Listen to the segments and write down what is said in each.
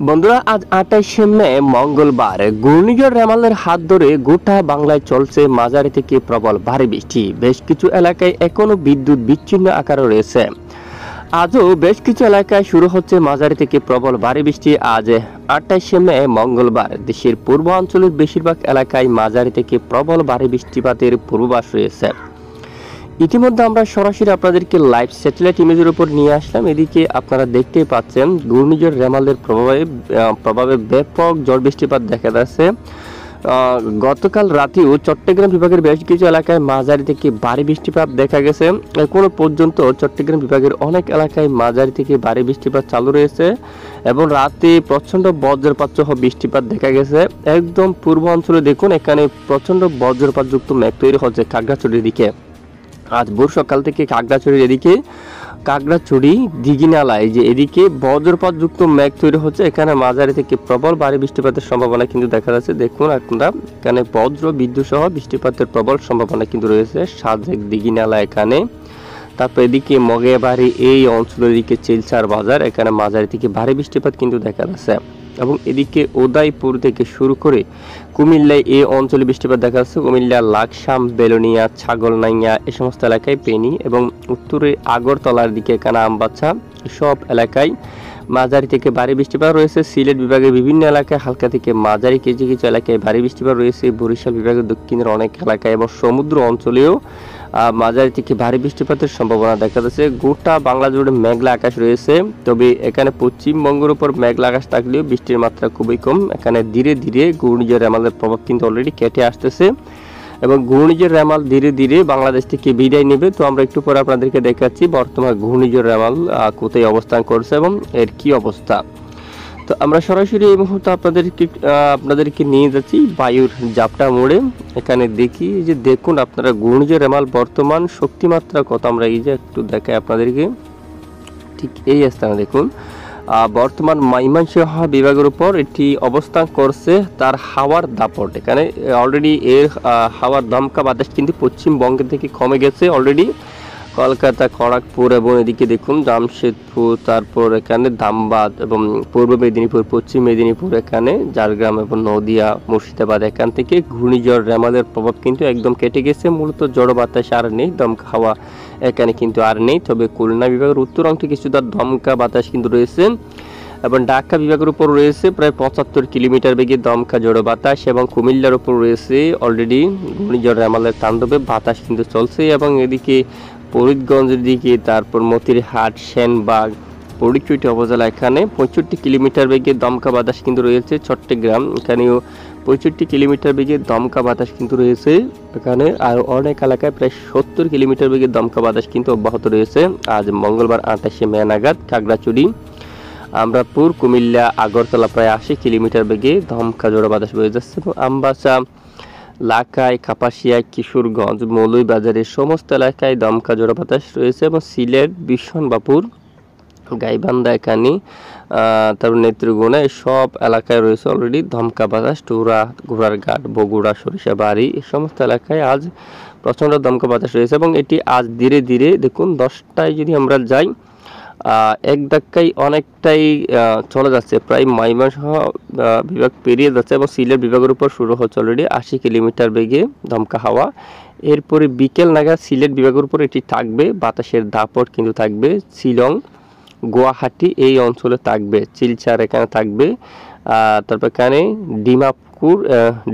বন্ধুরা, আজ 28শে মে মঙ্গলবার ঘূর্ণিঝড় রেমালের হাত ধরে গোটা বাংলায় চলছে মাঝারি থেকে প্রবল ভারী বৃষ্টি। বেশ কিছু এলাকায় এখনো বিদ্যুৎ বিচ্ছিন্ন আকারে রয়েছে। আজও বেশ কিছু এলাকায় শুরু হচ্ছে মাঝারি থেকে প্রবল ভারী বৃষ্টি। আজ 28শে মে মঙ্গলবার দেশের পূর্বাঞ্চলের বেশিরভাগ এলাকায় মাঝারি থেকে প্রবল ভারী বৃষ্টিপাতের পূর্বাভাস রয়েছে। ইতিমধ্যে আমরা সরাসরি আপনাদেরকে লাইভ স্যাটেলাইট ইমেজের উপর নিয়ে আসলাম। এদিকে আপনারা দেখতেই পাচ্ছেন ঘূর্ণিঝড় রেমালের প্রভাবে ব্যাপক ঝড় বৃষ্টিপাত দেখা যাচ্ছে। গতকাল রাতেও চট্টগ্রাম বিভাগের বেশ কিছু এলাকায় মাঝারি থেকে ভারী বৃষ্টিপাত দেখা গেছে। এখনো পর্যন্ত চট্টগ্রাম বিভাগের অনেক এলাকায় মাঝারি থেকে ভারী বৃষ্টিপাত চালু রয়েছে এবং রাতে প্রচণ্ড বজ্রপাত সহ বৃষ্টিপাত দেখা গেছে। একদম পূর্ব অঞ্চলে দেখুন, এখানে প্রচণ্ড বজ্রপাতযুক্ত মেঘ তৈরি হচ্ছে খাগড়াছড়ির দিকে। আজ ভোর সকাল থেকে খাগড়াছড়ির এদিকে খাগড়াছড়ি দিঘিনালায় যে এদিকে বজ্রপাতযুক্ত মেঘ তৈরি হচ্ছে। এখানে মাঝারি থেকে প্রবল ভারী বৃষ্টিপাতের সম্ভাবনা কিন্তু দেখা যাচ্ছে। দেখুন আপনারা, এখানে বজ্র বিদ্যুৎ সহ বৃষ্টিপাতের প্রবল সম্ভাবনা কিন্তু রয়েছে সাজেক দিঘিনালা এখানে। তারপর এদিকে মগেবাড়ি এই অঞ্চলের দিকে চিলচার বাজার, এখানে মাঝারি থেকে ভারী বৃষ্টিপাত কিন্তু দেখা যাচ্ছে। এবং এদিকে উদয়পুর থেকে শুরু করে কুমিল্লায় এই অঞ্চলে বৃষ্টিপাত দেখা যাচ্ছে। কুমিল্লা লাকসাম, বেলোনিয়া, ছাগলনাইয়া এই সমস্ত এলাকায় পেনি এবং উত্তরে আগরতলার দিকে এখানে আমবাচ্চা সব এলাকায় মাঝারি থেকে ভারী বৃষ্টিপাত রয়েছে। সিলেট বিভাগের বিভিন্ন এলাকায় হালকা থেকে মাঝারি কিছু কিছু এলাকায় ভারী বৃষ্টিপাত রয়েছে। বরিশাল বিভাগের দক্ষিণের অনেক এলাকায় এবং সমুদ্র অঞ্চলেও মাঝারি থেকে ভারী বৃষ্টিপাতের সম্ভাবনা দেখা যাচ্ছে। গোটা বাংলা জুড়ে মেঘলা আকাশ রয়েছে, তবে এখানে পশ্চিমবঙ্গের উপর মেঘলা আকাশ থাকলেও বৃষ্টির মাত্রা খুবই কম। এখানে ধীরে ধীরে ঘূর্ণিঝড় রেমালের প্রভাব কিন্তু অলরেডি কেটে আসতেছে এবং ঘূর্ণিঝড় রেমাল ধীরে ধীরে বাংলাদেশ থেকে বিদায় নেবে। তো আমরা একটু পরে আপনাদেরকে দেখাচ্ছি বর্তমান ঘূর্ণিঝড় রেমাল কোথায় অবস্থান করছে এবং এর কি অবস্থা। তো আমরা সরাসরি এই মুহূর্তে আপনাদেরকে নিয়ে যাচ্ছি বায়ুর জাপটা মোড়ে। এখানে দেখি যে দেখুন আপনারা ঘূর্ণিঝড় রেমাল বর্তমান শক্তিমাত্রা কত। আমরা এই যে একটু দেখাই আপনাদেরকে, ঠিক এই স্থানে দেখুন বর্তমান ময়মনসিংহ বিভাগের উপর এটি অবস্থান করছে। তার হাওয়ার দাপট এখানে অলরেডি এর হাওয়ার দমকা বাতাস কিন্তু পশ্চিমবঙ্গ থেকে কমে গেছে অলরেডি। কলকাতা, খড়গপুর এবং এদিকে দেখুন জামশেদপুর, তারপর এখানে ধামবাদ এবং পূর্ব মেদিনীপুর, পশ্চিম মেদিনীপুর, এখানে ঝাড়গ্রাম এবং নদিয়া, মুর্শিদাবাদ এখান থেকে ঘূর্ণিঝড় রেমালের প্রভাব কিন্তু একদম কেটে গেছে। মূলত জড় বাতাস আর নেই, দমকা হাওয়া এখানে কিন্তু আর নেই। তবে খুলনা বিভাগের উত্তর অংশে কিছুটা দমকা বাতাস কিন্তু রয়েছে এবং ঢাকা বিভাগের উপর রয়েছে প্রায় 75 কিলোমিটার বেগে দমকা জড়ো বাতাস এবং কুমিল্লার উপর রয়েছে অলরেডি ঘূর্ণিঝড় রেমালের তাণ্ডবে বাতাস কিন্তু চলছে। এবং এদিকে ফরিদগঞ্জের দিকে, তারপর মতিরহাট, সেনবাগ, ফরিদচুটি উপজেলা এখানে 65 কিলোমিটার বেগে দমকা বাতাস কিন্তু রয়েছে। চট্টগ্রাম এখানেও 65 কিলোমিটার বেগে দমকা বাতাস কিন্তু রয়েছে। এখানে আর অনেক এলাকায় প্রায় 70 কিলোমিটার বেগে দমকা বাতাস কিন্তু অব্যাহত রয়েছে। আজ মঙ্গলবার 28শে মে নাগাদ খাগড়াছড়ি, আমরাপুর, কুমিল্লা, আগরতলা প্রায় 80 কিলোমিটার বেগে দমকা জোড়া বাতাস বয়ে যাচ্ছে এবং আমবাসা, লাখাই, কাপাসিয়া, কিশোরগঞ্জ, মৌলভীবাজারের সমস্ত এলাকায় দমকা জোড়া বাতাস রয়েছে এবং সিলেট, বিশনবাপুর, গাইবান্ধা এখানে, তারপর নেত্রকোনা সব এলাকায় রয়েছে অলরেডি দমকা বাতাস। টুরা, ঘোড়ারঘাট, বগুড়া, সরিষাবাড়ি এই সমস্ত এলাকায় আজ প্রচণ্ড দমকা বাতাস রয়েছে এবং এটি আজ ধীরে ধীরে দেখুন 10টায় যদি আমরা যাই এক ধাক্কায় অনেকটাই চলে যাচ্ছে, প্রায় ময়মনসিংহ বিভাগ পেরিয়ে যাচ্ছে এবং সিলেট বিভাগের উপর শুরু হচ্ছে অলরেডি 80 কিলোমিটার বেগে দমকা হাওয়া। এরপরে বিকেল নাগাদ সিলেট বিভাগের উপর এটি থাকবে, বাতাসের দাপট কিন্তু থাকবে। শিলং, গুয়াহাটি এই অঞ্চলে থাকবে, চিলচার এখানে থাকবে, তারপর এখানে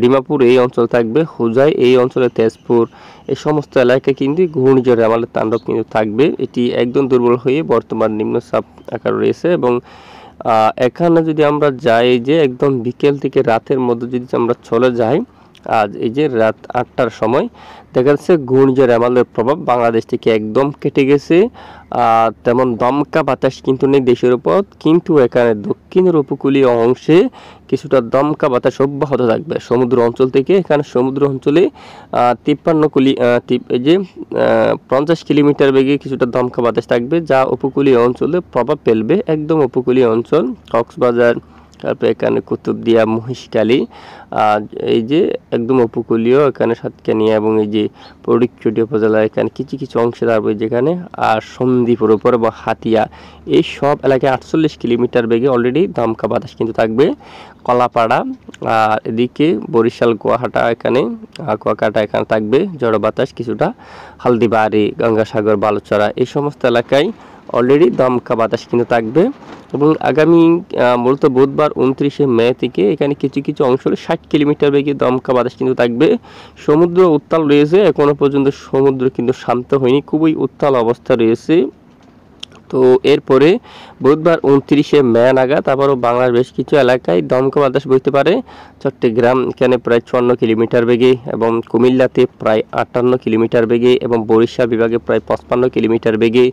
ডিমাপুর এই অঞ্চল থাকবে, হোজাই এই অঞ্চলে, তেজপুর এই সমস্ত এলাকায় কিন্তু ঘূর্ণিঝড় রেমালের তাণ্ডব কিন্তু থাকবে। এটি একদম দুর্বল হয়ে বর্তমান নিম্নচাপ আকার রয়েছে এবং এখানে যদি আমরা যাই যে একদম বিকেল থেকে রাতের মধ্যে যদি আমরা চলে যাই, আজ এই যে রাত 8টার সময় দেখা যাচ্ছে ঘূর্ণিঝড় রেমালের প্রভাব বাংলাদেশ থেকে একদম কেটে গেছে। তেমন দমকা বাতাস কিন্তু নেই দেশের উপর, কিন্তু এখানে দক্ষিণের উপকূলীয় অংশে কিছুটা দমকা বাতাস অব্যাহত থাকবে সমুদ্র অঞ্চল থেকে। এখানে সমুদ্র অঞ্চলে 50 কিলোমিটার বেগে কিছুটা দমকা বাতাস থাকবে, যা উপকূলীয় অঞ্চলে প্রভাব ফেলবে। একদম উপকূলীয় অঞ্চল কক্সবাজার, তারপর এখানে কুতুবদিয়া, মহিষকালী, এই যে একদম উপকূলীয় এখানে সাতকানিয়া এবং এই যে ফটিকছড়ি উপজেলা এখানে কিছু কিছু অংশে, তারপর যেখানে আর সন্দ্বীপের উপর এবং হাতিয়া, এই সব এলাকায় 48 কিলোমিটার বেগে অলরেডি দমকা বাতাস কিন্তু থাকবে। কলাপাড়া, আর এদিকে বরিশাল, কুয়াকাটা এখানে থাকবে ঝড়ো বাতাস কিছুটা। হালদিবাড়ি, গঙ্গাসাগর, বালুচরা এই সমস্ত এলাকায় অলরেডি দমকা বাতাস কিন্তু থাকবে। এবং আগামী মূলত বুধবার 29 মে থেকে এখানে কিছু কিছু অংশ 60 কিলোমিটার বেগে দমকা বাতাস কিন্তু থাকবে। সমুদ্র উত্তাল রয়েছে, এখনো পর্যন্ত সমুদ্র কিন্তু শান্ত হয়নি, খুবই উত্তাল অবস্থা রয়েছে। তো এরপরে বুধবার 29 মে নাগাদ আবারও বাংলার বেশ কিছু এলাকায় দমকা বাতাস বইতে পারে। চট্টগ্রাম এখানে প্রায় 54 কিলোমিটার বেগে, এবং কুমিল্লাতে প্রায় 58 কিলোমিটার বেগে, এবং বরিশাল বিভাগে প্রায় 55 কিলোমিটার বেগে,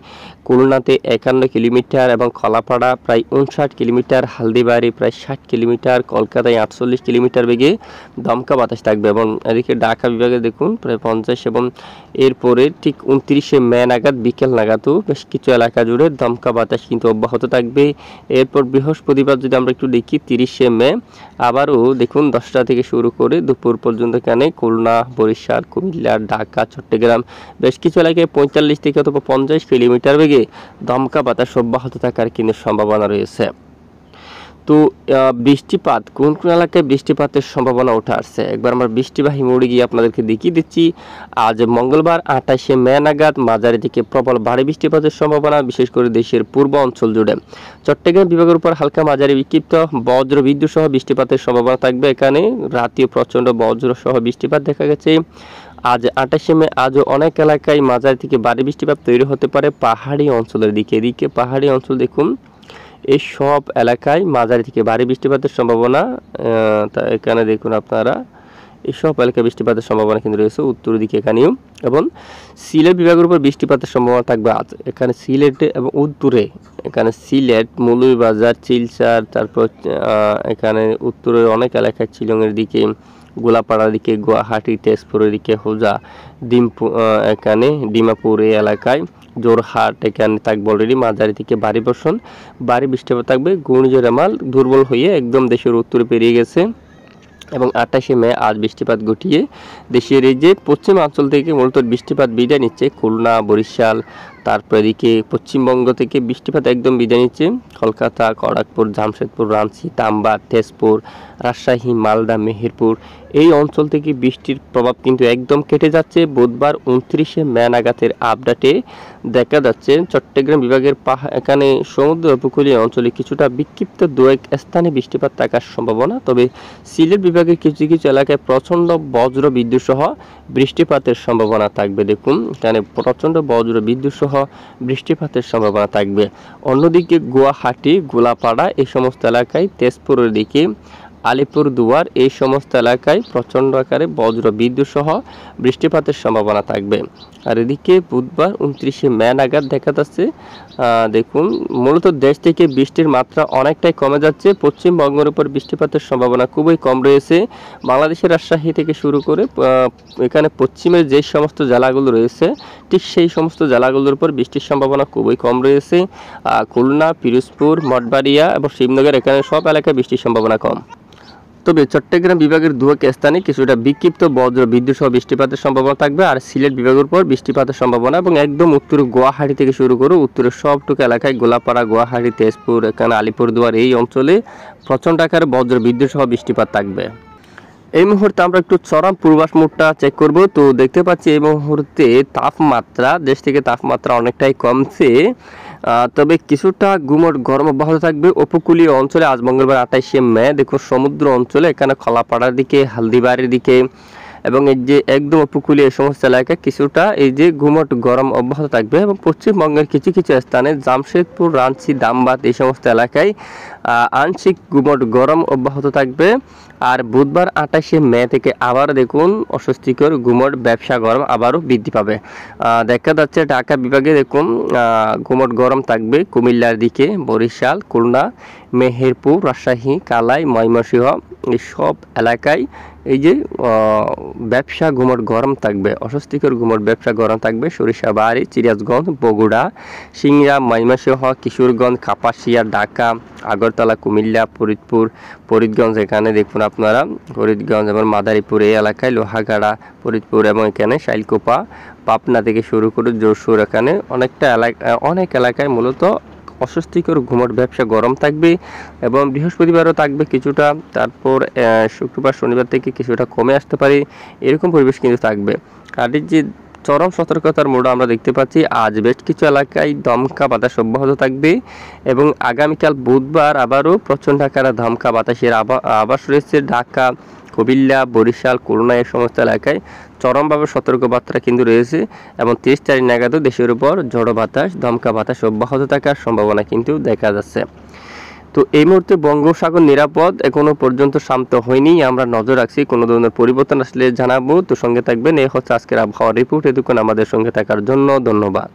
খুলনাতে 51 কিলোমিটার, এবং কলাপাড়া প্রায় 59 কিলোমিটার, হালদিবাড়ি প্রায় 60 কিলোমিটার, কলকাতায় 48 কিলোমিটার বেগে দমকা বাতাস থাকবে। এবং এদিকে ঢাকা বিভাগে দেখুন প্রায় 50, এবং এরপরে ঠিক 29 মে নাগাদ বিকেল নাগাদও বেশ কিছু এলাকা জুড়ে দমকা বাতাস কিন্তু অব্যাহত থাকবে। এরপর বৃহস্পতিবার যদি আমরা একটু দেখি 30 মে, আবারও দেখুন 10টা থেকে শুরু করে দুপুর পর্যন্ত এখানে খুলনা, বরিশাল, কুমিল্লা, ঢাকা, চট্টগ্রাম বেশ কিছু এলাকায় 45 থেকে অথবা 50 কিলোমিটার বেগে দমকা বাতাস অব্যাহত থাকার কিন্তু সম্ভাবনা রয়েছে। তো বৃষ্টিপাত কোন কোন এলাকায় বৃষ্টিপাতের সম্ভাবনা উঠে আসছে, একবার আমরা বৃষ্টিবাহী মোড়ে গিয়ে আপনাদেরকে দেখিয়ে দিচ্ছি। আজ মঙ্গলবার 28 মে নাগাদ মাঝারি থেকে প্রবল ভারী বৃষ্টিপাতের সম্ভাবনা, বিশেষ করে দেশের পূর্ব অঞ্চল জুড়ে। চট্টগ্রাম বিভাগের উপর হালকা মাঝারি বিক্ষিপ্ত বজ্র বিদ্যুৎ সহ বৃষ্টিপাতের সম্ভাবনা থাকবে। এখানে রাতেও প্রচণ্ড বজ্র সহ বৃষ্টিপাত দেখা গেছে। আজ 28 মে আজও অনেক এলাকায় মাঝারি থেকে ভারী বৃষ্টিপাত তৈরি হতে পারে পাহাড়ি অঞ্চলের দিকে। এদিকে পাহাড়ি অঞ্চল দেখুন, এই সব এলাকায় মাঝারি থেকে ভারী বৃষ্টিপাতের সম্ভাবনা। এখানে দেখুন আপনারা এই সব এলাকায় বৃষ্টিপাতের সম্ভাবনা কিন্তু রয়েছে উত্তর দিকে এখানেও। এবং সিলেট বিভাগের উপর বৃষ্টিপাতের সম্ভাবনা থাকবে আজ। এখানে সিলেটে এবং উত্তরে, এখানে সিলেট, মৌলভীবাজার, শিলচর, তারপর এখানে উত্তরের অনেক এলাকায় শিলংয়ের দিকে, গোলাপাড়ার দিকে, গুয়াহাটি, তেজপুরের দিকে, হোজা, এখানে ডিমাপুর এই এলাকায়, জোরহাট এখানে থাকবে অলরেডি মাঝারি থেকে ভারী বর্ষণ, ভারী বৃষ্টিপাত থাকবে। ঘূর্ণিঝড় রেমাল দুর্বল হয়ে একদম দেশের উত্তরে পেরিয়ে গেছে। এবং 28 মে আজ বৃষ্টিপাত ঘটিয়ে দেশের এই যে পশ্চিমাঞ্চল থেকে মূলত বৃষ্টিপাত বিদায় নিচ্ছে। খুলনা, বরিশাল, তারপর এদিকে পশ্চিমবঙ্গ থেকে বৃষ্টিপাত একদম বিদায় নিচ্ছে। কলকাতা, খড়গপুর, জামশেদপুর, রাঁচি, তাম্বা, তেজপুর, রাজশাহী, মালদা, মেহেরপুর এই অঞ্চল থেকে বৃষ্টির প্রভাব কিন্তু একদম কেটে যাচ্ছে। বুধবার 29 মে নাগাদের আপডেটে দেখা যাচ্ছে চট্টগ্রাম বিভাগের এখানে সমুদ্র উপকূলীয় অঞ্চলে কিছুটা বিক্ষিপ্ত দু এক স্থানে বৃষ্টিপাত থাকার সম্ভাবনা। তবে সিলেট বিভাগের কিছু কিছু এলাকায় প্রচণ্ড বজ্র বিদ্যুৎ সহ বৃষ্টিপাতের সম্ভাবনা থাকবে। দেখুন এখানে প্রচণ্ড বজ্র বিদ্যুৎ সহ বৃষ্টিপাতের সম্ভাবনা থাকবে। অন্যদিকে গুয়াহাটি, গোলাপাড়া এই সমস্ত এলাকায়, তেজপুরের দিকে, আলিপুরদুয়ার এই সমস্ত এলাকায় প্রচণ্ড আকারে বজ্র বিদ্যুৎ সহ বৃষ্টিপাতের সম্ভাবনা থাকবে। আর এদিকে বুধবার 29 মে নাগাদ দেখা যাচ্ছে দেখুন মূলত দেশ থেকে বৃষ্টির মাত্রা অনেকটাই কমে যাচ্ছে। পশ্চিমবঙ্গের উপর বৃষ্টিপাতের সম্ভাবনা খুবই কম রয়েছে। বাংলাদেশের রাজশাহী থেকে শুরু করে এখানে পশ্চিমের যে সমস্ত জেলাগুলো রয়েছে ঠিক সেই সমস্ত জেলাগুলোর উপর বৃষ্টির সম্ভাবনা খুবই কম রয়েছে। খুলনা, পিরোজপুর, মঠবাড়িয়া এবং শিবনগর এখানে সব এলাকায় বৃষ্টির সম্ভাবনা কম। তবে চট্টগ্রাম বিভাগের দু এক স্থানে কিছুটা বিক্ষিপ্ত বজ্র বিদ্যুৎ সহ বৃষ্টিপাতের সম্ভাবনা থাকবে। আর সিলেট বিভাগের উপর বৃষ্টিপাতের সম্ভাবনা, এবং একদম উত্তরে গুয়াহাটি থেকে শুরু করে উত্তরের সবটুকু এলাকায়, গোলাপাড়া, গুয়াহাটি, তেজপুর, এখানে আলিপুরদুয়ার এই অঞ্চলে প্রচণ্ড আকারে বজ্র বিদ্যুৎ সহ বৃষ্টিপাত থাকবে। এই মুহূর্তে আমরা একটু চরম পূর্বাভাস মোডটা চেক করব। তো দেখতে পাচ্ছি এই মুহূর্তে তাপমাত্রা দেশ থেকে তাপমাত্রা অনেকটাই কমছে, তবে কিছুটা গুমট গরম অব্যাহত থাকবে উপকূলীয় অঞ্চলে। আজ মঙ্গলবার 28 মে দেখুন সমুদ্র অঞ্চলে এখানে খলাপাড়ার দিকে, হালদিবাড়ির দিকে এবং এই যে একদম উপকূলীয় এই সমস্ত এলাকায় কিছুটা এই যে গুমট গরম অব্যাহত থাকবে। এবং পশ্চিমবঙ্গের কিছু কিছু স্থানে জামশেদপুর, রাঁচি, ধানবাদ এই সমস্ত এলাকায় আংশিক গুমট গরম অব্যাহত থাকবে। আর বুধবার 28 মে থেকে আবার দেখুন অস্বস্তিকর গুমট ব্যবসা গরম আবারও বৃদ্ধি পাবে। দেখা যাচ্ছে ঢাকা বিভাগে দেখুন গুমট গরম থাকবে কুমিল্লার দিকে, বরিশাল, খুলনা, মেহেরপুর, রাজশাহী, কালাই, ময়মনসিংহ এই সব এলাকায় এই যে ব্যবসা গুমট গরম থাকবে, অস্বস্তিকর গুমট ব্যবসা গরম থাকবে সরিষাবাড়ি, সিরাজগঞ্জ, বগুড়া, সিংড়া, ময়মনসিংহ, কিশোরগঞ্জ, কাপাসিয়া, ঢাকা, আগরতলা, কুমিল্লা, ফরিদগঞ্জ, এখানে দেখুন আপনারা ফরিদগঞ্জ এবং মাদারীপুর এই এলাকায়, লোহাগাড়া, ফরিদপুর এবং এখানে শাইলকোপা, পাবনা থেকে শুরু করে যশোর, এখানে অনেক এলাকায় মূলত অস্বস্তিকর গুমট ব্যবসা গরম থাকবে এবং বৃহস্পতিবারও থাকবে কিছুটা, তারপর শুক্রবার শনিবার থেকে কিছুটা কমে আসতে পারে, এরকম পরিবেশ কিন্তু থাকবে। আর যে চরম সতর্কতার মোড় আমরা দেখতে পাচ্ছি, আজ বেশ কিছু এলাকায় দমকা বাতাস অব্যাহত থাকবে এবং আগামীকাল বুধবার আবারও প্রচণ্ড আকারে দমকা বাতাসের আভাস রয়েছে। ঢাকা, কুমিল্লা, বরিশাল, খুলনা এই সমস্ত এলাকায় চরমভাবে সতর্কবার্তা কিন্তু রয়েছে এবং 30 তারিখ নাগাদও দেশের উপর ঝড়ো বাতাস, দমকা বাতাস অব্যাহত থাকার সম্ভাবনা কিন্তু দেখা যাচ্ছে। তো এই মুহূর্তে বঙ্গোপসাগর নিরাপদ, এখনো পর্যন্ত শান্ত হয়নি, আমরা নজর রাখছি, কোনো ধরনের পরিবর্তন আসলে জানাবো। তো সঙ্গে থাকবেন। এই হচ্ছে আজকের আবহাওয়া রিপোর্ট। এতক্ষণ আমাদের সঙ্গে থাকার জন্য ধন্যবাদ।